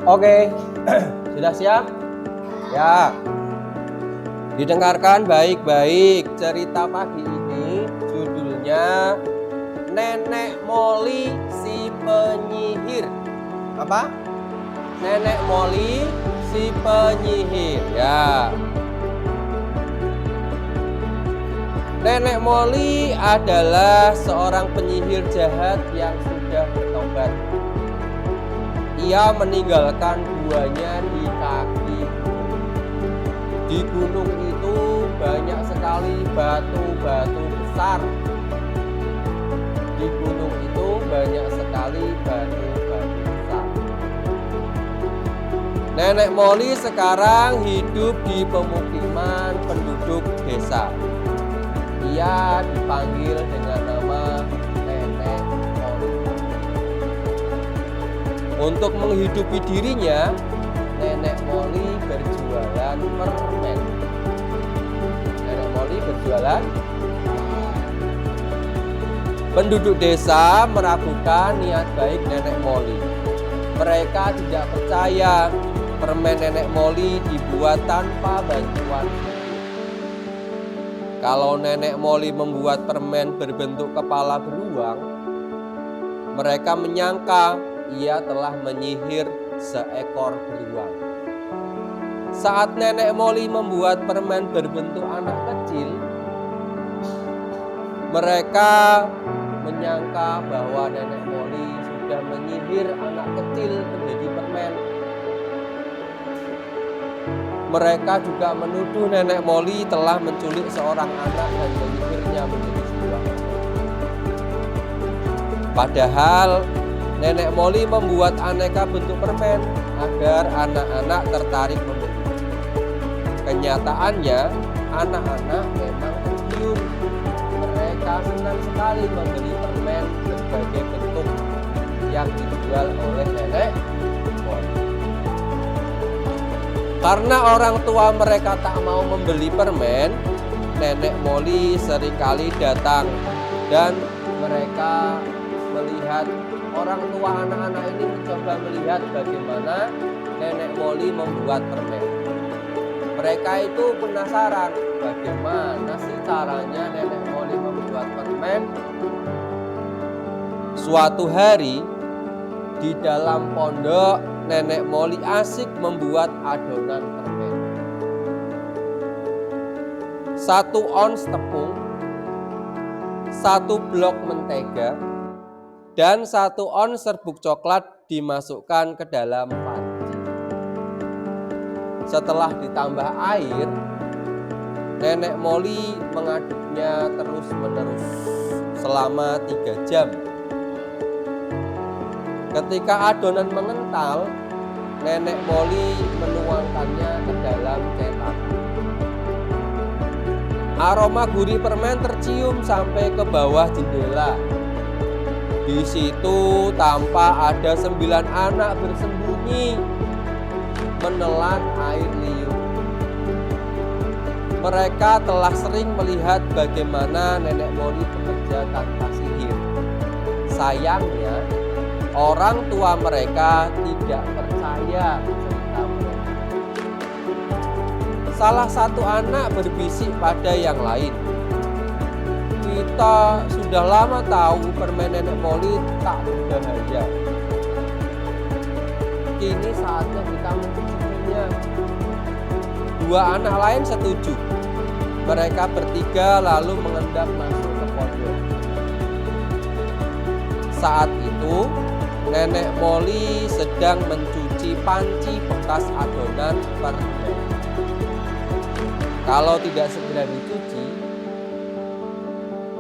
Oke, sudah siap? Ya. Didengarkan baik-baik. Cerita pagi ini judulnya Nenek Moli si Penyihir. Apa? Nenek Moli si Penyihir. Ya. Nenek Moli adalah seorang penyihir jahat yang sudah bertobat. Ia meninggalkan guanya di kaki gunung. Di gunung itu banyak sekali batu-batu besar. Di gunung itu banyak sekali batu-batu besar. Nenek Moli sekarang hidup di pemukiman penduduk desa. Ia dipanggil dengan nama Nenek Moli. Untuk menghidupi dirinya, Nenek Moli berjualan permen. Nenek Moli berjualan. Penduduk desa meragukan niat baik Nenek Moli. Mereka tidak percaya permen Nenek Moli dibuat tanpa bantuan. Kalau Nenek Moli membuat permen berbentuk kepala beruang, mereka menyangka ia telah menyihir seekor beruang. Saat Nenek Moli membuat permen berbentuk anak kecil, mereka menyangka bahwa Nenek Moli sudah menyihir anak kecil menjadi permen. Mereka juga menuduh Nenek Moli telah menculik seorang anak dan menyihirnya menjadi sebuah permen. Padahal Nenek Moli membuat aneka bentuk permen agar anak-anak tertarik membeli. Kenyataannya, anak-anak memang tergiur. Mereka senang sekali membeli permen berbagai bentuk yang dijual oleh Nenek Moli. Karena orang tua mereka tak mau membeli permen, Nenek Moli seringkali datang dan mereka melihat orang tua anak-anak ini mencoba melihat bagaimana Nenek Moli membuat permen. Mereka itu penasaran bagaimana sih caranya Nenek Moli membuat permen. Suatu hari di dalam pondok, Nenek Moli asik membuat adonan permen. 1 ons tepung, 1 blok mentega, dan 1 ons serbuk coklat dimasukkan ke dalam panci. Setelah ditambah air, Nenek Moli mengaduknya terus-menerus selama 3 jam. Ketika adonan mengental, Nenek Moli menuangkannya ke dalam cetakan. Aroma gurih permen tercium sampai ke bawah jendela. Di situ tampak ada 9 anak bersembunyi menelan air liur. Mereka telah sering melihat bagaimana Nenek Moli bekerja tanpa sihir. Sayangnya, orang tua mereka tidak percaya cerita mereka. Salah satu anak berbisik pada yang lain, "Kita sudah lama tahu permen Nenek Moli tak berbahaya. Kini saatnya kita mencicipinya." 2 anak lain setuju. Mereka bertiga lalu mengendap masuk ke pondok. Saat itu Nenek Moli sedang mencuci panci bekas adonan permen. Kalau tidak segera dicuci,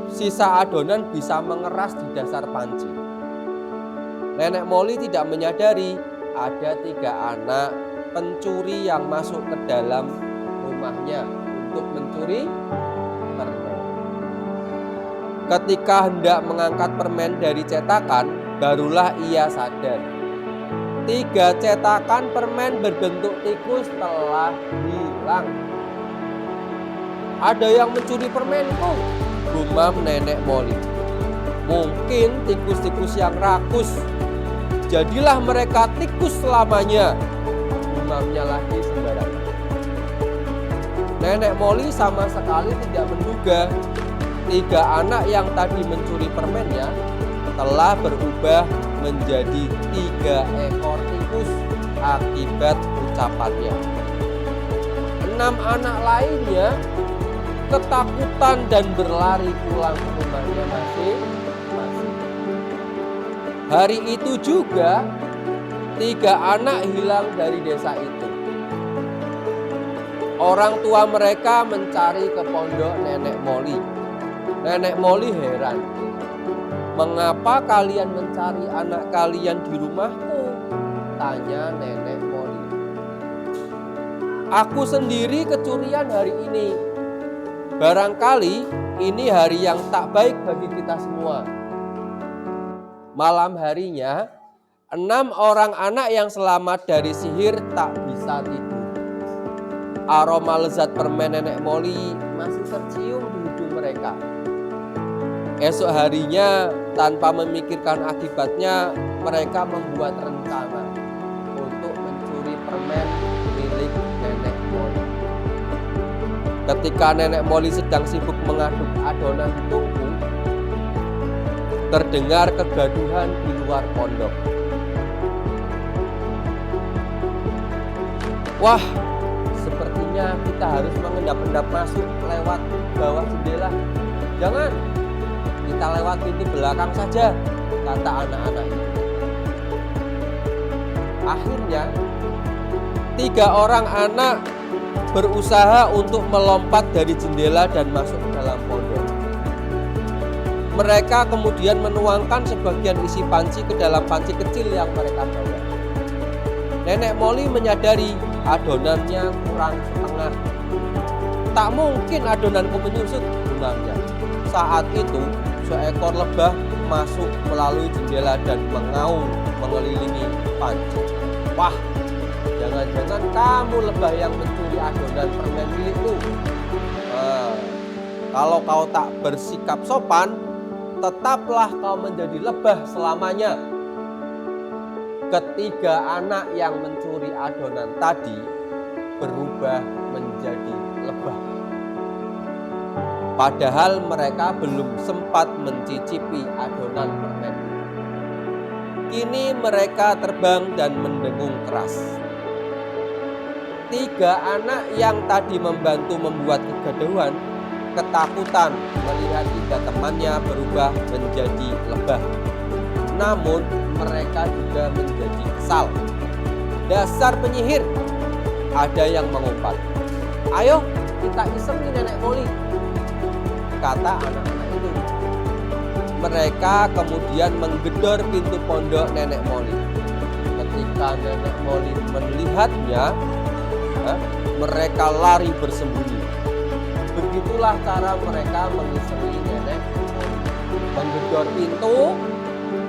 sisa adonan bisa mengeras di dasar panci. Nenek Moli tidak menyadari ada 3 anak pencuri yang masuk ke dalam rumahnya untuk mencuri permen. Ketika hendak mengangkat permen dari cetakan, barulah ia sadar. 3 cetakan permen berbentuk tikus telah hilang. "Ada yang mencuri permenku," gumam Nenek Moli. "Mungkin tikus-tikus yang rakus." jadilah mereka tikus selamanya. Gumamnya lagi sembarangan. Nenek Molly sama sekali tidak menduga 3 anak yang tadi mencuri permennya telah berubah menjadi 3 ekor tikus akibat ucapannya. 6 anak lainnya ketakutan dan berlari pulang ke rumahnya masing-masing. Hari itu juga 3 anak hilang dari desa itu. Orang tua mereka mencari ke pondok Nenek Molly. Nenek Molly heran. "Mengapa kalian mencari anak kalian di rumahku?" tanya Nenek Molly. "Aku sendiri kecurian hari ini. Barangkali ini hari yang tak baik bagi kita semua." Malam harinya, 6 orang anak yang selamat dari sihir tak bisa tidur. Aroma lezat permen Nenek Molly masih tercium di hidung mereka. Esok harinya, tanpa memikirkan akibatnya, mereka membuat rencana untuk mencuri permen milik Nenek Molly. Ketika Nenek Molly sedang sibuk mengaduk adonan di tungku, terdengar kegaduhan di luar pondok. "Wah, sepertinya kita harus mengendap-endap masuk lewat bawah jendela. Jangan, kita lewat pintu belakang saja," kata anak-anak itu. Akhirnya 3 orang anak berusaha untuk melompat dari jendela dan masuk ke dalam pondok. Mereka kemudian menuangkan sebagian isi panci ke dalam panci kecil yang mereka bawa. Nenek Molly menyadari adonannya kurang setengah. "Tak mungkin adonanku menyusut," gumamnya. Saat itu seekor lebah masuk melalui jendela dan mengaum mengelilingi panci. "Wah, jangan-jangan kamu lebah yang mencuri adonan permen milikku. Kalau kau tak bersikap sopan, tetaplah kau menjadi lebah selamanya." Ketiga anak yang mencuri adonan tadi berubah menjadi lebah. Padahal mereka belum sempat mencicipi adonan permen. Kini mereka terbang dan mendengung keras. 3 anak yang tadi membantu membuat kegaduhan ketakutan melihat 3 temannya berubah menjadi lebah. Namun mereka juga menjadi kesal. "Dasar penyihir!" ada yang mengumpat. "Ayo kita iseng nih Nenek Molly," kata anak-anak itu. Mereka kemudian menggedor pintu pondok Nenek Molly. Ketika Nenek Molly melihatnya, mereka lari bersembunyi. Begitulah cara mereka mengisengi Nenek Molly. Menggedor pintu,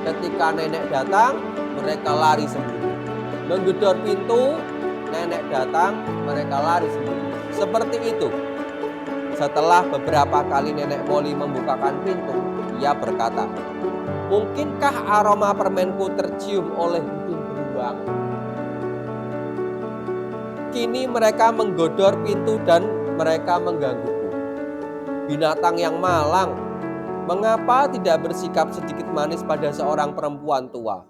ketika nenek datang, mereka lari sembunyi. Menggedor pintu, nenek datang, mereka lari sembunyi. Seperti itu. Setelah beberapa kali Nenek Molly membukakan pintu, ia berkata, "Mungkinkah aroma permenku tercium oleh hidung beruang?" Kini mereka menggodor pintu dan mereka menggangguku. Binatang yang malang, mengapa tidak bersikap sedikit manis pada seorang perempuan tua?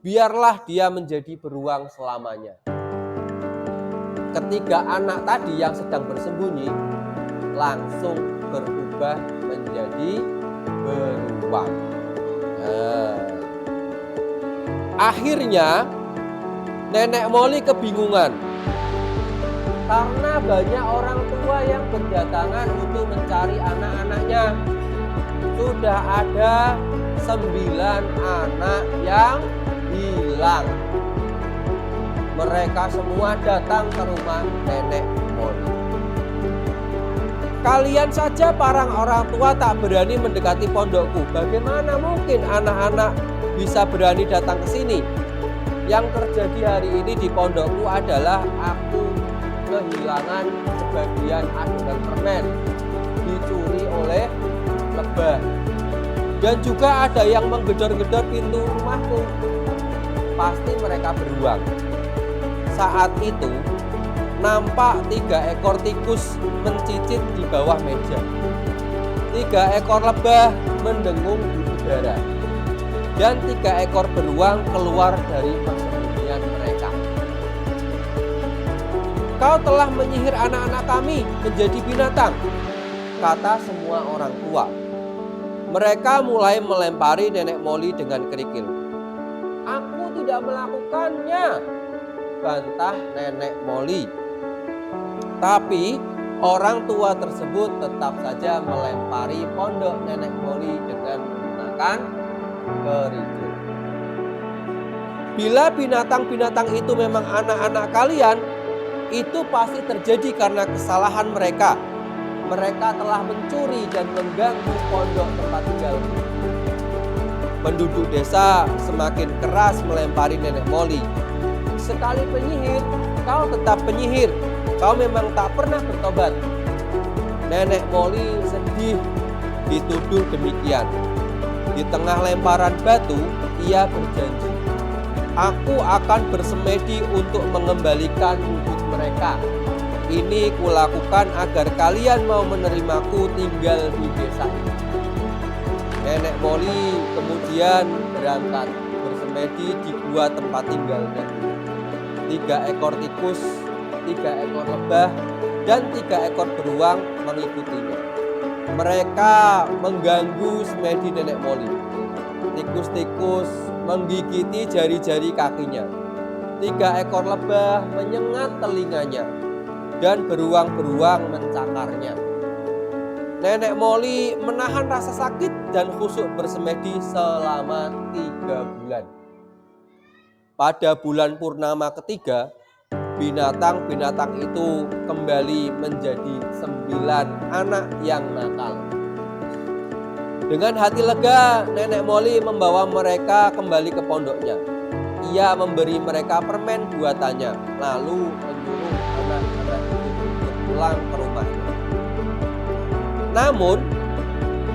Biarlah dia menjadi beruang selamanya. Ketiga anak tadi yang sedang bersembunyi langsung berubah menjadi beruang. Akhirnya Nenek Molly kebingungan karena banyak orang tua yang berdatangan untuk mencari anak-anaknya. Sudah ada 9 anak yang hilang. Mereka semua datang ke rumah Nenek Molly. "Kalian saja para orang tua tak berani mendekati pondokku. Bagaimana mungkin anak-anak bisa berani datang ke sini? Yang terjadi hari ini di pondokku adalah aku kehilangan sebagian adonan permen dicuri oleh lebah. Dan juga ada yang menggedor-gedor pintu rumahku. pasti mereka beruang. Saat itu nampak 3 ekor tikus mencicit di bawah meja. 3 ekor lebah mendengung di udara. Dan 3 ekor beruang keluar dari persembunyian mereka. Kau telah menyihir anak-anak kami menjadi binatang, kata semua orang tua. Mereka mulai melempari Nenek Moli dengan kerikil. Aku tidak melakukannya, bantah Nenek Moli. Tapi orang tua tersebut tetap saja melempari pondok Nenek Moli dengan menggunakan kerikil. Bila binatang-binatang itu memang anak-anak kalian, itu pasti terjadi karena kesalahan mereka. Mereka telah mencuri dan mengganggu pondok tempat tinggalku. Penduduk desa semakin keras melempari Nenek Moli. Sekali penyihir, kau tetap penyihir. Kau memang tak pernah bertobat. Nenek Moli sedih dituduh demikian. Di tengah lemparan batu, ia berjanji, aku akan bersemedi untuk mengembalikan wujud mereka. Ini kulakukan agar kalian mau menerimaku tinggal di desa ini. Nenek Moli kemudian berangkat bersemedi di gua tempat tinggalnya. 3 ekor tikus, 3 ekor lebah, dan 3 ekor beruang mengikutinya. Mereka mengganggu semedi Nenek Moli. Tikus-tikus menggigiti jari-jari kakinya. 3 ekor lebah menyengat telinganya. Dan beruang-beruang mencakarnya. Nenek Moli menahan rasa sakit dan khusyuk bersemedi selama 3 bulan. Pada bulan purnama ketiga, binatang-binatang itu kembali menjadi 9 anak yang nakal. Dengan hati lega, Nenek Moli membawa mereka kembali ke pondoknya. Ia memberi mereka permen buatannya, lalu menyuruh anak-anak itu pulang ke rumahnya. Namun,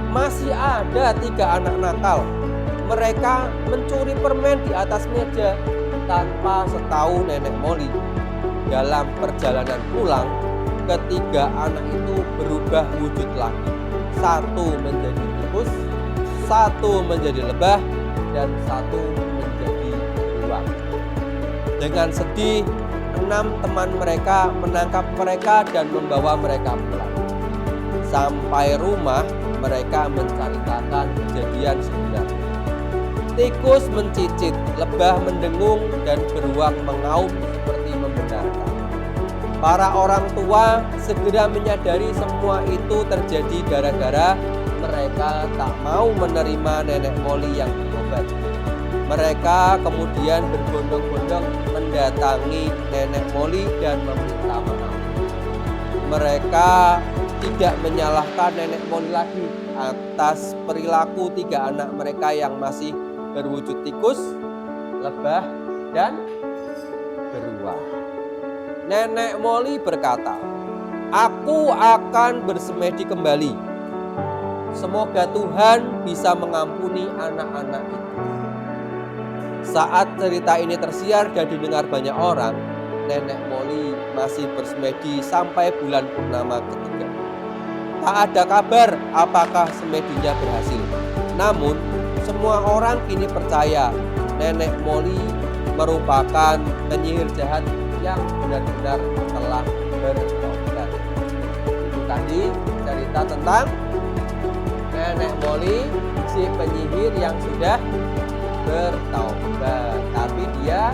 masih ada 3 anak nakal. Mereka mencuri permen di atas meja tanpa setahu Nenek Moli. Dalam perjalanan pulang, ketiga anak itu berubah wujud lagi. 1 menjadi tikus, 1 menjadi lebah, dan 1 menjadi beruang. Dengan sedih, 6 teman mereka menangkap mereka dan membawa mereka pulang. Sampai rumah, mereka menceritakan kejadian sebenarnya. Tikus mencicit, lebah mendengung, dan beruang mengaum seperti membenarkan. Para orang tua segera menyadari semua itu terjadi gara-gara mereka tak mau menerima Nenek Moli yang berobat. Mereka kemudian berbondong-bondong mendatangi Nenek Moli dan meminta maaf. Mereka tidak menyalahkan Nenek Moli lagi atas perilaku 3 anak mereka yang masih berwujud tikus, lebah, dan beruang. Nenek Moli berkata, aku akan bersemedi kembali. Semoga Tuhan bisa mengampuni anak-anak itu. Saat cerita ini tersiar dan didengar banyak orang, Nenek Moli masih bersemedi sampai bulan purnama ketiga. Tak ada kabar apakah semedinya berhasil. Namun, semua orang kini percaya Nenek Moli merupakan penyihir jahat yang benar-benar telah bertobat. Itu tadi cerita tentang Nenek Moli, si penyihir yang sudah bertaubat. Tapi dia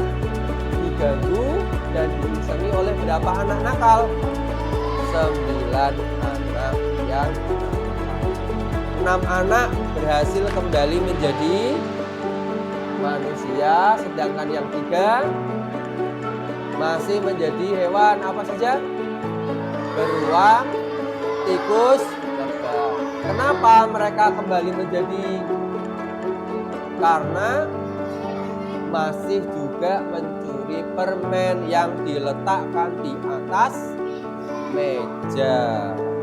diganggu dan diisengi oleh berapa anak nakal? 9 anak yang nakal. 6 anak berhasil kembali menjadi manusia, sedangkan yang 3 masih menjadi hewan apa saja? Beruang, tikus, lebah. Kenapa mereka kembali menjadi? Karena masih juga mencuri permen yang diletakkan di atas meja.